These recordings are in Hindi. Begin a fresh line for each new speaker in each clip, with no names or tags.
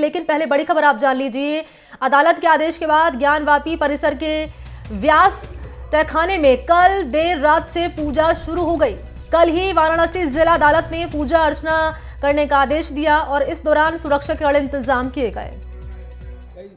लेकिन पहले बड़ी खबर आप जान लीजिए। अदालत के आदेश के बाद ज्ञानवापी परिसर के व्यास तहखाने में कल देर रात से पूजा शुरू हो गई। कल ही वाराणसी जिला अदालत ने पूजा अर्चना करने का आदेश दिया और इस दौरान सुरक्षा के कड़े इंतजाम किए गए।
कई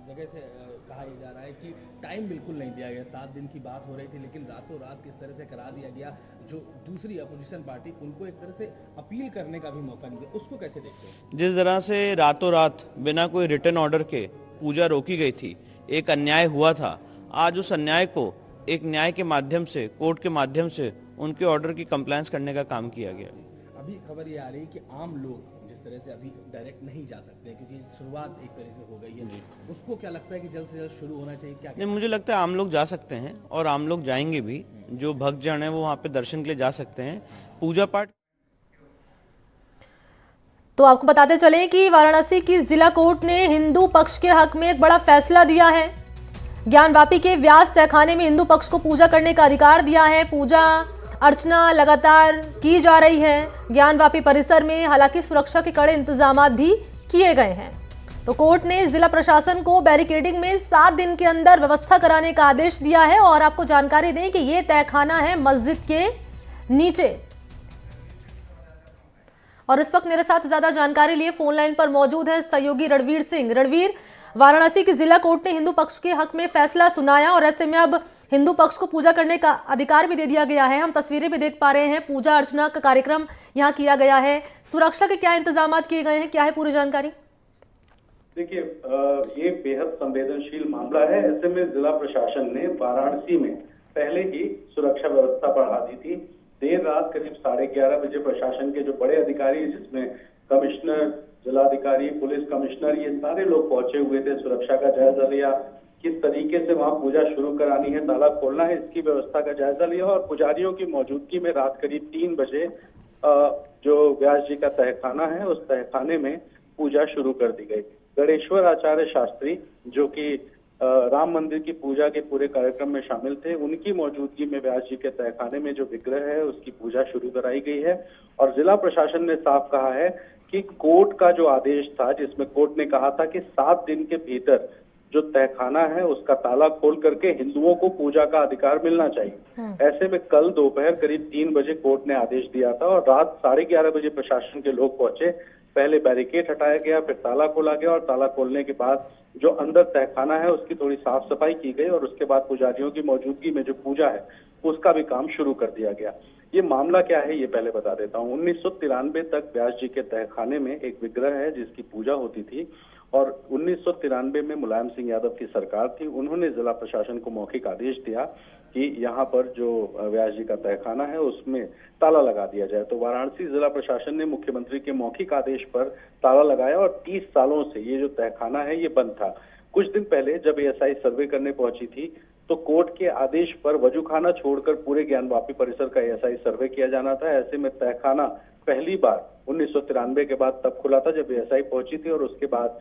जगह से कहा जा रहा है कि टाइम बिल्कुल नहीं दिया गया, 7 दिन की बात हो रही थी, लेकिन रातों रात किस तरह से करा दिया गया। जो दूसरी अपोजिशन पार्टी, उनको एक तरह से अपील करने का भी मौका नहीं दिया, उसको कैसे देखते हैं?
जिस तरह से रातों रात बिना कोई रिटर्न ऑर्डर के पूजा रोकी गई थी, एक अन्याय हुआ था। आज उस अन्याय को एक न्याय के माध्यम से, कोर्ट के माध्यम से उनके ऑर्डर की कंप्लायंस करने का काम किया गया।
अभी खबर ये आ रही है कि आम लोग जिस तरह से अभी डायरेक्ट नहीं जा सकते क्योंकि शुरुआत एक तरह से हो गई है, उसको क्या लगता है कि जल्द से जल्द शुरू होना चाहिए? क्या
नहीं, मुझे लगता है आम लोग जा सकते हैं और आम लोग जाएंगे भी। जो भक्तजन है वो वहाँ पे दर्शन के लिए जा सकते हैं। पूजा पाठ।
तो आपको बताते चले कि वाराणसी की जिला कोर्ट ने हिंदू पक्ष के हक में एक बड़ा फैसला दिया है। ज्ञानवापी के व्यास तहखाने में हिंदू पक्ष को पूजा करने का अधिकार दिया है। पूजा अर्चना लगातार की जा रही है ज्ञानवापी परिसर में, हालांकि सुरक्षा के कड़े इंतजाम भी किए गए हैं। तो कोर्ट ने जिला प्रशासन को बैरिकेडिंग में 7 दिन के अंदर व्यवस्था कराने का आदेश दिया है। और आपको जानकारी दें कि यह तहखाना है मस्जिद के नीचे। और इस वक्त मेरे साथ ज्यादा जानकारी लिए फोन लाइन पर मौजूद है सहयोगी रणवीर सिंह। रणवीर, वाराणसी की जिला कोर्ट ने हिंदू पक्ष के हक में फैसला सुनाया और ऐसे में अब हिंदू पक्ष को पूजा करने का अधिकार भी दे दिया गया है। हम तस्वीरें भी देख पा रहे हैं, पूजा अर्चना का कार्यक्रम यहां किया गया है। सुरक्षा के क्या इंतजाम किए गए हैं, क्या है पूरी जानकारी?
देखिए, ये बेहद संवेदनशील मामला है। ऐसे में जिला प्रशासन ने वाराणसी में पहले ही सुरक्षा व्यवस्था बढ़ा दी थी। देर रात करीब 11:30 बजे प्रशासन के जो बड़े अधिकारी, जिसमें कमिश्नर, जिलाधिकारी, पुलिस कमिश्नर, ये सारे लोग पहुंचे हुए थे। सुरक्षा का जायजा लिया, किस तरीके से वहां पूजा शुरू करानी है, ताला खोलना है, इसकी व्यवस्था का जायजा लिया। और पुजारियों की मौजूदगी में रात करीब 3 बजे जो व्यास जी का तहखाना है, उस तहखाने में पूजा शुरू कर दी गई। गणेश्वर आचार्य शास्त्री, जो कि राम मंदिर की पूजा के पूरे कार्यक्रम में शामिल थे, उनकी मौजूदगी में व्यास जी के तहखाने में जो विग्रह है उसकी पूजा शुरू कराई गई है। और जिला प्रशासन ने साफ कहा है कि कोर्ट का जो आदेश था, जिसमें कोर्ट ने कहा था कि 7 दिन के भीतर जो तहखाना है उसका ताला खोल करके हिंदुओं को पूजा का अधिकार मिलना चाहिए। ऐसे में कल दोपहर करीब 3 बजे कोर्ट ने आदेश दिया था और रात 11:30 बजे प्रशासन के लोग पहुंचे। पहले बैरिकेड हटाया गया, फिर ताला खोला गया और ताला खोलने के बाद जो अंदर तहखाना है उसकी थोड़ी साफ सफाई की गई और उसके बाद पुजारियों की मौजूदगी में जो पूजा है उसका भी काम शुरू कर दिया गया। ये मामला क्या है ये पहले बता देता हूँ। 1993 तक व्यास जी के तहखाने में एक विग्रह है जिसकी पूजा होती थी और 1993 में मुलायम सिंह यादव की सरकार थी। उन्होंने जिला प्रशासन को मौखिक आदेश दिया कि यहाँ पर जो व्यास जी का तहखाना है उसमें ताला लगा दिया जाए। तो वाराणसी जिला प्रशासन ने मुख्यमंत्री के मौखिक आदेश पर ताला लगाया और 30 सालों से ये जो तहखाना है ये बंद था। कुछ दिन पहले जब एएसआई सर्वे करने पहुंची थी तो कोर्ट के आदेश पर वजूखाना छोड़कर पूरे ज्ञानवापी परिसर का एएसआई सर्वे किया जाना था। ऐसे में तहखाना पहली बार 1993 के बाद तब खुला था जब एएसआई पहुंची थी और उसके बाद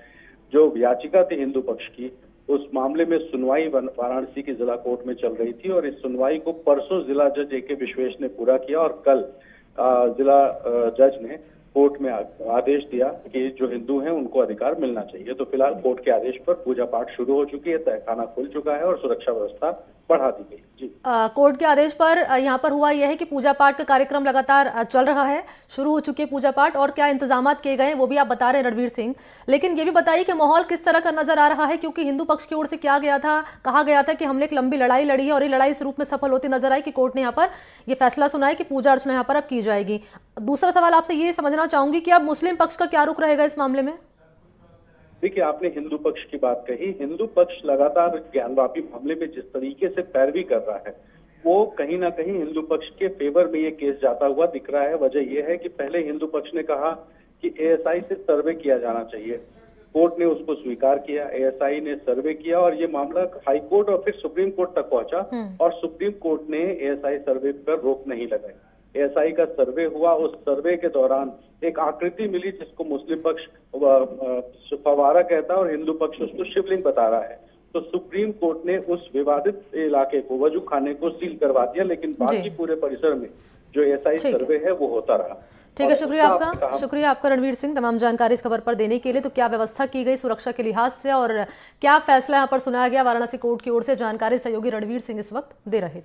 जो याचिका थी हिंदू पक्ष की, उस मामले में सुनवाई वाराणसी की जिला कोर्ट में चल रही थी और इस सुनवाई को परसों जिला जज ए.के. विश्वेश ने पूरा किया और कल जिला जज ने कोर्ट में आदेश दिया कि जो हिंदू हैं उनको अधिकार मिलना चाहिए। तो फिलहाल कोर्ट के आदेश पर पूजा पाठ शुरू हो चुकी है, तहखाना खुल चुका है और सुरक्षा व्यवस्था बढ़ा दी गई। जी,
कोर्ट के आदेश पर यहाँ पर हुआ यह है कि पूजा पाठ का कार्यक्रम लगातार चल रहा है, शुरू हो चुके पूजा पाठ और क्या इंतजाम किए गए हैं वो भी आप बता रहे हैं रणवीर सिंह। लेकिन ये भी बताइए कि माहौल किस तरह का नजर आ रहा है, क्योंकि हिंदू पक्ष की ओर से क्या गया था, कहा गया था कि हमने एक लंबी लड़ाई लड़ी है और ये लड़ाई इस रूप में सफल होती नजर आई कि कोर्ट ने यहाँ पर यह फैसला सुना है कि पूजा अर्चना यहाँ पर अब की जाएगी। दूसरा सवाल आपसे ये समझना चाहूंगी कि अब मुस्लिम पक्ष का क्या रुख रहेगा इस मामले में?
देखिए, आपने हिंदू पक्ष की बात कही। हिंदू पक्ष लगातार ज्ञानवापी मामले में जिस तरीके से पैरवी कर रहा है वो कहीं ना कहीं हिंदू पक्ष के फेवर में ये केस जाता हुआ दिख रहा है। वजह यह है कि पहले हिंदू पक्ष ने कहा कि एएसआई से सर्वे किया जाना चाहिए, कोर्ट ने उसको स्वीकार किया, एएसआई ने सर्वे किया और ये मामला हाई कोर्ट और फिर सुप्रीम कोर्ट तक पहुंचा और सुप्रीम कोर्ट ने एएसआई सर्वे पर रोक नहीं लगाई। एएसआई का सर्वे हुआ, उस सर्वे के दौरान एक आकृति मिली जिसको मुस्लिम पक्ष फवारा कहता है और हिंदू पक्ष उसको शिवलिंग बता रहा है। तो सुप्रीम कोर्ट ने उस विवादित इलाके को, वजूखाने को सील करवा दिया, लेकिन बाकी पूरे परिसर में जो एएसआई सर्वे है वो होता रहा।
ठीक है,
और
शुक्रिया
दूसरा
आपका,
आपने
शुक्रिया आपका रणवीर सिंह तमाम जानकारी इस खबर पर देने के लिए। तो क्या व्यवस्था की गई सुरक्षा के लिहाज से और क्या फैसला यहाँ पर सुनाया गया वाराणसी कोर्ट की ओर से, जानकारी सहयोगी रणवीर सिंह इस वक्त दे रहे थे।